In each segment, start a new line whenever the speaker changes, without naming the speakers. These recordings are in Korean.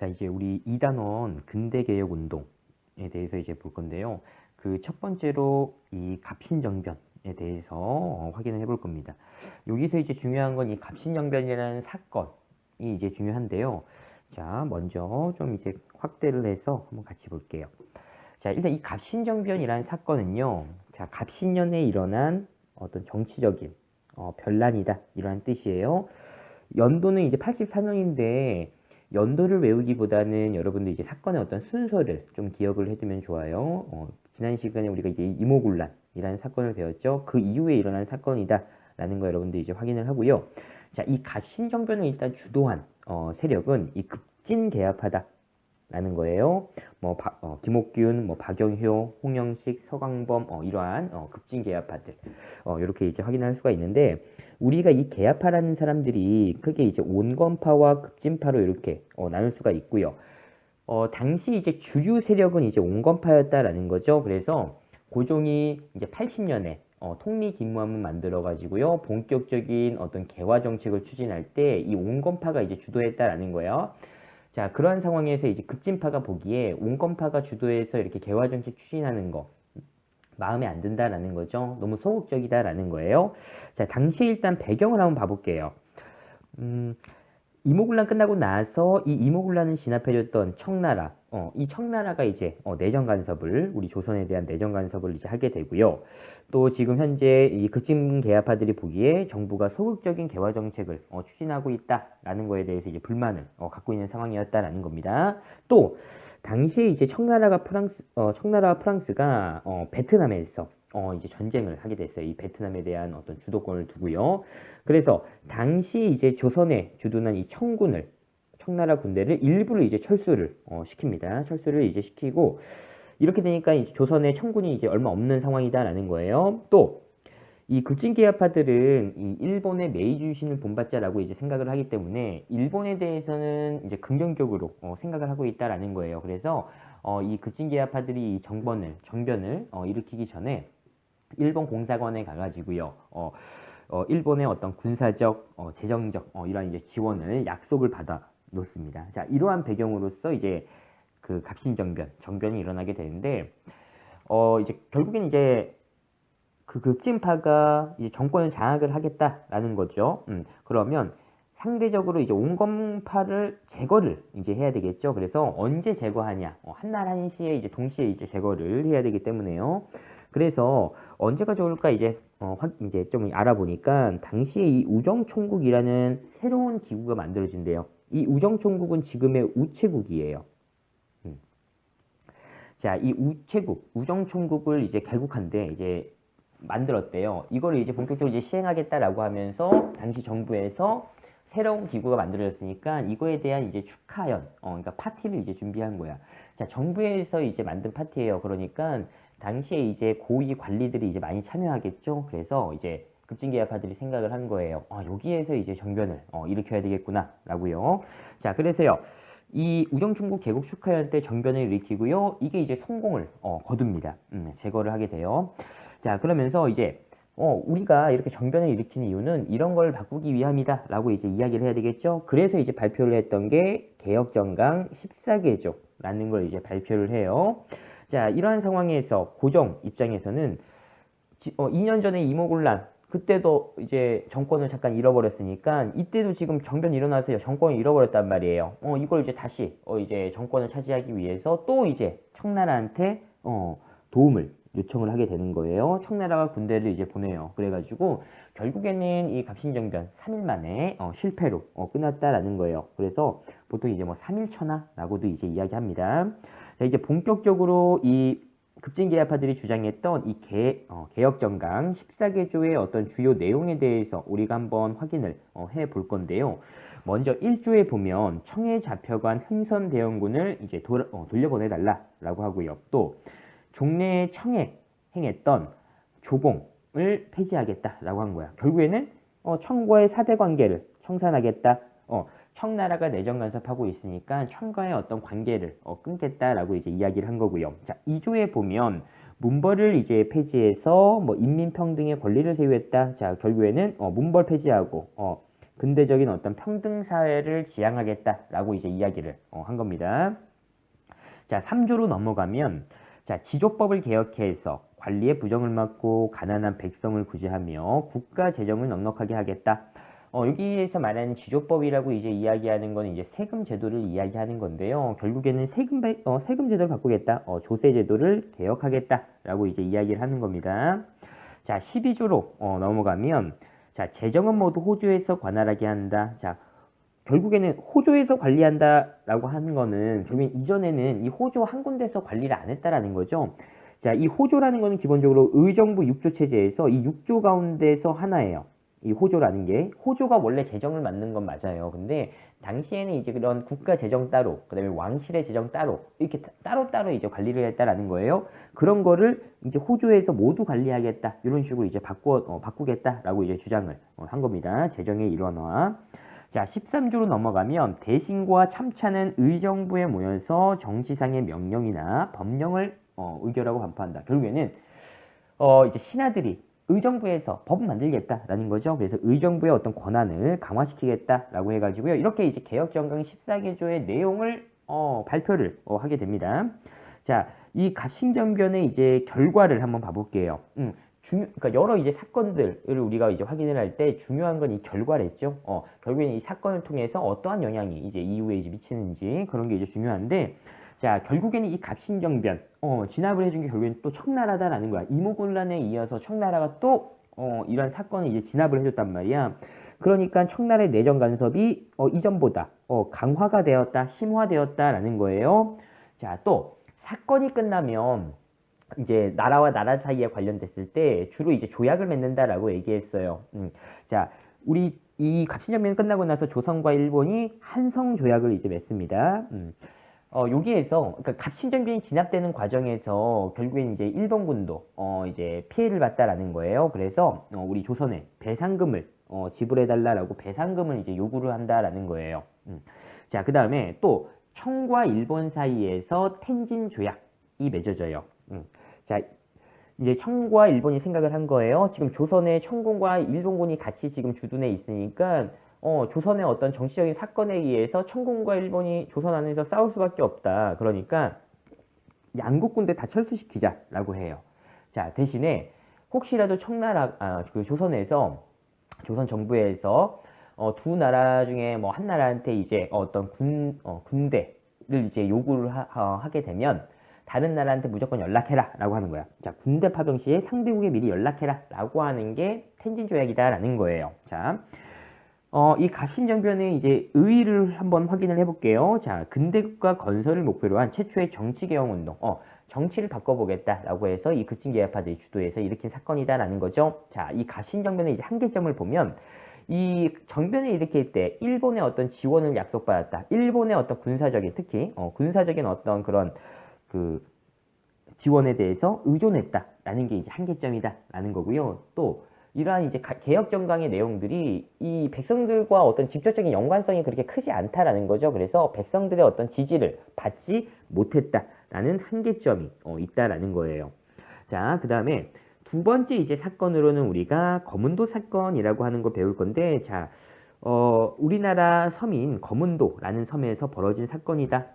자, 이제 우리 2단원 근대개혁운동에 대해서 이제 볼 건데요. 그 첫 번째로 이 갑신정변에 대해서 확인을 해볼 겁니다. 여기서 이제 중요한 건 이 갑신정변이라는 사건이 이제 중요한데요. 자, 먼저 좀 이제 확대를 해서 한번 같이 볼게요. 자, 일단 이 갑신정변이라는 사건은요. 자, 갑신년에 일어난 어떤 정치적인 변란이다. 이러한 뜻이에요. 연도는 이제 84년인데 연도를 외우기보다는 여러분들 이제 사건의 어떤 순서를 좀 기억을 해두면 좋아요. 지난 시간에 우리가 이제 이모군란이라는 사건을 배웠죠. 그 이후에 일어난 사건이다라는 거 여러분들 이제 확인을 하고요. 자, 이 갑신정변을 일단 주도한 세력은 이 급진개합하다라는 거예요. 김옥균, 박영효, 홍영식, 서광범 이러한 급진개합파들 이렇게 이제 확인할 수가 있는데. 우리가 이 개화파라는 사람들이 크게 이제 온건파와 급진파로 이렇게 나눌 수가 있고요. 당시 이제 주류 세력은 이제 온건파였다라는 거죠. 그래서 고종이 이제 80년에 통리기무함을 만들어 가지고요. 본격적인 어떤 개화 정책을 추진할 때 이 온건파가 이제 주도했다라는 거예요. 자, 그러한 상황에서 이제 급진파가 보기에 온건파가 주도해서 이렇게 개화 정책 추진하는 거 마음에 안 든다라는 거죠. 너무 소극적이다라는 거예요. 자, 당시 일단 배경을 한번 봐볼게요. 이모군란 끝나고 나서 이 이모군란을 진압해줬던 청나라, 이 청나라가 이제 내정 간섭을 우리 조선에 대한 내정 간섭을 이제 하게 되고요. 또 지금 현재 이 급진개화파들이 보기에 정부가 소극적인 개화 정책을 추진하고 있다라는 거에 대해서 이제 불만을 갖고 있는 상황이었다라는 겁니다. 또 당시에 이제 청나라와 프랑스가 베트남에서 이제 전쟁을 하게 됐어요. 이 베트남에 대한 어떤 주도권을 두고요. 그래서 당시 이제 조선에 주둔한 이 청군을 청나라 군대를 일부를 이제 철수를 시킵니다. 철수를 이제 시키고 이렇게 되니까 이제 조선의 청군이 이제 얼마 없는 상황이다라는 거예요. 또 이 급진개화파들은 이 일본의 메이주신을 본받자라고 이제 생각을 하기 때문에 일본에 대해서는 이제 긍정적으로 생각을 하고 있다라는 거예요. 그래서 이 급진개화파들이 이 정변을 일으키기 전에 일본 공사관에 가가지고요. 일본의 어떤 군사적, 재정적 이러한 이제 지원을 약속을 받아 놓습니다. 자, 이러한 배경으로서 이제 그 정변이 일어나게 되는데 이제 결국엔 이제 그 급진파가 이제 정권을 장악을 하겠다라는 거죠. 그러면 상대적으로 이제 온건파를 제거를 이제 해야 되겠죠. 그래서 언제 제거하냐? 한날 한시에 이제 동시에 이제 제거를 해야 되기 때문에요. 그래서 언제가 좋을까 이제 좀 알아보니까 당시에 이 우정총국이라는 새로운 기구가 만들어진대요. 이 우정총국은 지금의 우체국이에요. 자, 이 우정총국을 이제 개국한데 이제 만들었대요. 이거를 이제 본격적으로 이제 시행하겠다라고 하면서 당시 정부에서 새로운 기구가 만들어졌으니까 이거에 대한 이제 축하연, 그러니까 파티를 이제 준비한 거야. 자, 정부에서 이제 만든 파티예요. 그러니까 당시에 이제 고위 관리들이 이제 많이 참여하겠죠. 그래서 이제 급진개화파들이 생각을 한 거예요. 여기에서 이제 정변을 일으켜야 되겠구나라고요. 자, 그래서요. 이 우정총국 개국 축하연 때 정변을 일으키고요. 이게 이제 성공을 거둡니다. 제거를 하게 돼요. 자, 그러면서 이제 우리가 이렇게 정변을 일으키는 이유는 이런 걸 바꾸기 위함이다 라고 이제 이야기를 해야 되겠죠. 그래서 이제 발표를 했던 게 개혁정강 14개조라는 걸 이제 발표를 해요. 자, 이러한 상황에서 고종 입장에서는 2년 전에 이모군란 그때도 이제 정권을 잠깐 잃어버렸으니까 이때도 지금 정변이 일어나서 정권을 잃어버렸단 말이에요. 이걸 이제 다시 이제 정권을 차지하기 위해서 또 이제 청나라한테 도움을 요청을 하게 되는 거예요. 청나라가 군대를 이제 보내요. 그래가지고 결국에는 이 갑신정변 3일 만에 실패로 끝났다라는 거예요. 그래서 보통 이제 뭐 3일천하라고도 이제 이야기합니다. 자, 이제 본격적으로 이 급진개화파들이 주장했던 이 개혁정강 14개조의 어떤 주요 내용에 대해서 우리가 한번 확인을 해 볼 건데요. 먼저 1조에 보면 청에 잡혀간 흥선대원군을 이제 돌려보내달라라고 하고요. 또 종래에 청에 행했던 조공을 폐지하겠다라고 한 거야. 결국에는 청과의 사대 관계를 청산하겠다. 청나라가 내정 간섭하고 있으니까 청과의 어떤 관계를 끊겠다라고 이제 이야기를 한 거고요. 자, 2조에 보면 문벌을 이제 폐지해서 뭐 인민평등의 권리를 세우겠다. 자, 결국에는 문벌 폐지하고 근대적인 어떤 평등 사회를 지향하겠다라고 이제 이야기를 한 겁니다. 자, 3조로 넘어가면 자, 지조법을 개혁해서 관리의 부정을 막고 가난한 백성을 구제하며 국가 재정을 넉넉하게 하겠다. 여기에서 말하는 지조법이라고 이제 이야기하는 건 이제 세금 제도를 이야기하는 건데요. 결국에는 세금 제도를 바꾸겠다. 조세 제도를 개혁하겠다라고 이제 이야기를 하는 겁니다. 자, 12조로 넘어가면 자, 재정은 모두 호주에서 관할하게 한다. 자, 결국에는 호주에서 관리한다라고 하는 거는 결국 이전에는 이 호주 한 군데서 관리를 안 했다라는 거죠. 자, 이 호조라는 거는 기본적으로 의정부 6조 체제에서 이 6조 가운데서 하나예요. 이 호조라는 게 호조가 원래 재정을 맡는 건 맞아요. 근데 당시에는 이제 그런 국가 재정 따로, 그다음에 왕실의 재정 따로 이렇게 따로따로 이제 관리를 했다라는 거예요. 그런 거를 이제 호조에서 모두 관리하겠다 이런 식으로 이제 바꾸겠다라고 이제 주장을 한 겁니다. 재정의 일원화. 자, 13조로 넘어가면 대신과 참차는 의정부에 모여서 정치상의 명령이나 법령을 의결하고 반포한다. 결국에는 이제 신하들이 의정부에서 법을 만들겠다라는 거죠. 그래서 의정부의 어떤 권한을 강화시키겠다라고 해가지고요. 이렇게 이제 개혁정강 14개조의 내용을 발표를 하게 됩니다. 자, 이 갑신정변의 이제 결과를 한번 봐볼게요. 그러니까 여러 이제 사건들을 우리가 이제 확인을 할 때 중요한 건 이 결과랬죠. 결국에는 이 사건을 통해서 어떠한 영향이 이제 이후에 이제 미치는지 그런 게 이제 중요한데, 자, 결국에는 이 갑신정변, 진압을 해준 게 결국엔 또 청나라다라는 거야. 이모군란에 이어서 청나라가 또, 이런 사건을 이제 진압을 해줬단 말이야. 그러니까 청나라의 내정 간섭이, 이전보다, 강화가 되었다, 심화되었다라는 거예요. 자, 또, 사건이 끝나면, 이제 나라와 나라 사이에 관련됐을 때 주로 이제 조약을 맺는다라고 얘기했어요. 자, 우리 이 갑신정변이 끝나고 나서 조선과 일본이 한성 조약을 이제 맺습니다. 여기에서 그러니까 갑신정변이 진압되는 과정에서 결국엔 이제 일본군도 이제 피해를 봤다라는 거예요. 그래서 우리 조선에 배상금을 지불해달라라고 배상금을 이제 요구를 한다라는 거예요. 자, 그 다음에 또 청과 일본 사이에서 텐진 조약이 맺어져요. 자, 이제 청과 일본이 생각을 한 거예요. 지금 조선의 청군과 일본군이 같이 지금 주둔해 있으니까 조선의 어떤 정치적인 사건에 의해서 청군과 일본이 조선 안에서 싸울 수밖에 없다. 그러니까 양국 군대 다 철수시키자라고 해요. 자, 대신에 혹시라도 그 조선에서 조선 정부에서 두 나라 중에 뭐 한 나라한테 이제 어떤 군대를 이제 요구를 하게 되면 다른 나라한테 무조건 연락해라 라고 하는 거야. 자, 군대 파병 시에 상대국에 미리 연락해라 라고 하는 게 텐진 조약이다 라는 거예요. 자, 이 갑신정변의 이제 의의를 한번 확인을 해볼게요. 자, 근대국가 건설을 목표로 한 최초의 정치개혁운동. 정치를 바꿔보겠다라고 해서 이 급진계파들이 주도해서 일으킨 사건이다라는 거죠. 자, 이 갑신정변의 이제 한계점을 보면 이 정변을 일으킬 때 일본의 어떤 지원을 약속받았다. 일본의 어떤 군사적인 특히 군사적인 어떤 그런 그 지원에 대해서 의존했다라는 게 이제 한계점이다라는 거고요. 또 이러한 이제 개혁 정강의 내용들이 이 백성들과 어떤 직접적인 연관성이 그렇게 크지 않다라는 거죠. 그래서 백성들의 어떤 지지를 받지 못했다라는 한계점이 있다라는 거예요. 자, 그 다음에 두 번째 이제 사건으로는 우리가 거문도 사건이라고 하는 걸 배울 건데, 자, 우리나라 섬인 거문도라는 섬에서 벌어진 사건이다.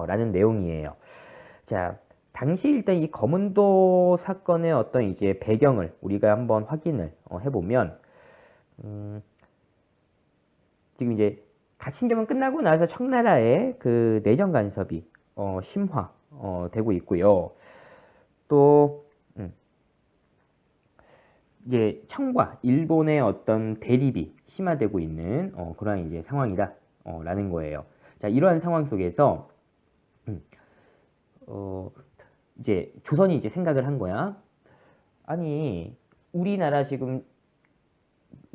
라는 내용이에요. 자, 당시 일단 이 거문도 사건의 어떤 이제 배경을 우리가 한번 확인을 해보면, 지금 이제 갑신정변 끝나고 나서 청나라의 그 내정 간섭이 심화 되고 있고요. 또 이제 청과 일본의 어떤 대립이 심화되고 있는 그러한 이제 상황이다 라는 거예요. 자, 이러한 상황 속에서 이제 조선이 이제 생각을 한 거야. 아니, 우리나라 지금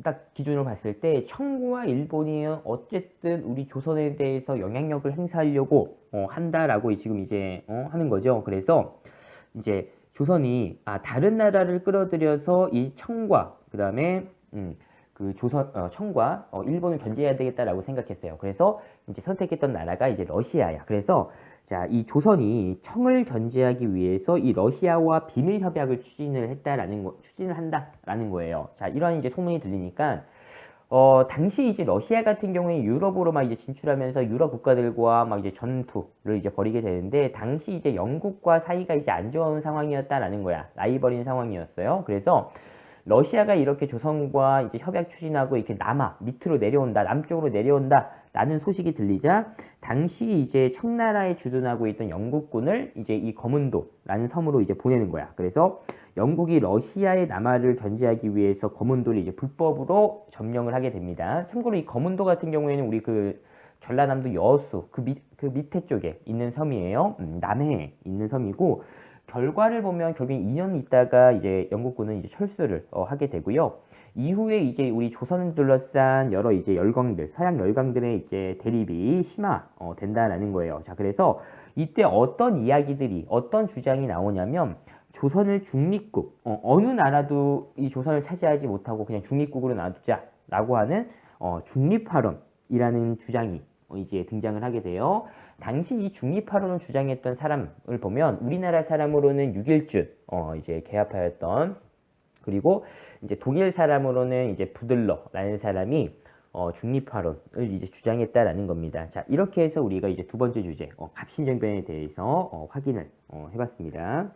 딱 기준으로 봤을 때 청구와 일본이 어쨌든 우리 조선에 대해서 영향력을 행사하려고 한다라고 지금 이제 하는 거죠. 그래서 이제 조선이 다른 나라를 끌어들여서 이 청과 그다음에 그 조선 청과 일본을 견제해야 되겠다라고 생각했어요. 그래서 이제 선택했던 나라가 이제 러시아야. 그래서 자, 이 조선이 청을 견제하기 위해서 이 러시아와 비밀 협약을 추진을 한다라는 거예요. 자, 이러한 이제 소문이 들리니까 당시 이제 러시아 같은 경우에 유럽으로 막 이제 진출하면서 유럽 국가들과 막 이제 전투를 이제 벌이게 되는데, 당시 이제 영국과 사이가 이제 안 좋은 상황이었다라는 거야. 라이벌인 상황이었어요. 그래서 러시아가 이렇게 조선과 이제 협약 추진하고 이렇게 밑으로 내려온다, 남쪽으로 내려온다, 라는 소식이 들리자, 당시 이제 청나라에 주둔하고 있던 영국군을 이제 이 거문도라는 섬으로 이제 보내는 거야. 그래서 영국이 러시아의 남하를 견제하기 위해서 거문도를 이제 불법으로 점령을 하게 됩니다. 참고로 이 거문도 같은 경우에는 우리 그 전라남도 여수 그 밑에 쪽에 있는 섬이에요. 남해에 있는 섬이고, 결과를 보면 결국 2년 있다가 이제 영국군은 이제 철수를 하게 되고요. 이후에 이제 우리 조선을 둘러싼 여러 이제 열강들, 서양 열강들의 이제 대립이 된다라는 거예요. 자, 그래서 이때 어떤 이야기들이, 어떤 주장이 나오냐면, 조선을 중립국, 어느 나라도 이 조선을 차지하지 못하고 그냥 중립국으로 놔두자라고 하는 중립화론이라는 주장이 이제 등장을 하게 돼요. 당시 이 중립화론을 주장했던 사람을 보면 우리나라 사람으로는 유길준, 이제 개화파였던, 그리고 이제 독일 사람으로는 이제 부들러라는 사람이 중립화론을 이제 주장했다라는 겁니다. 자, 이렇게 해서 우리가 이제 두 번째 주제, 갑신정변에 대해서 확인을 해봤습니다.